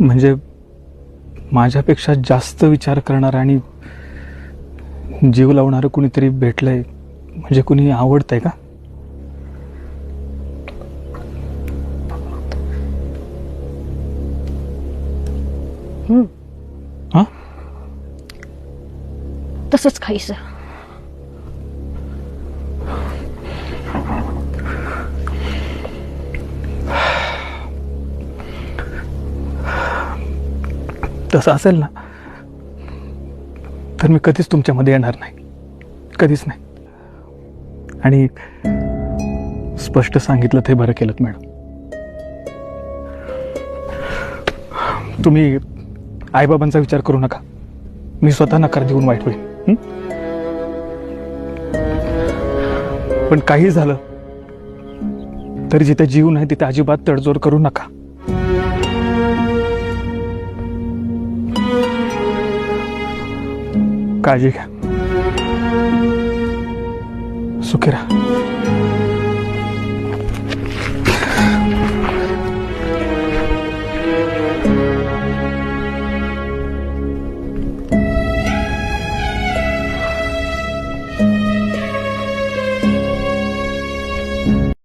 म्हणजे माझ्यापेक्षा जास्त विचार करणारं आणि जीव लावणारं कुणीतरी भेटलंय म्हणजे कुणी आवडतंय का? हा? तसंच काहीसं. तसं असेल ना तर मी कधीच तुमच्यामध्ये येणार नाही, कधीच नाही. आणि स्पष्ट सांगितलं ते बरं केलं मॅडम. तुम्ही आईबाबांचा विचार करू नका. मी स्वतः नकार देऊन वाईट होईल. पण काही झालं तरी जिथे जीव नाही तिथे अजिबात तडजोड करू नका. काळजी घ्या. सुखी राहा.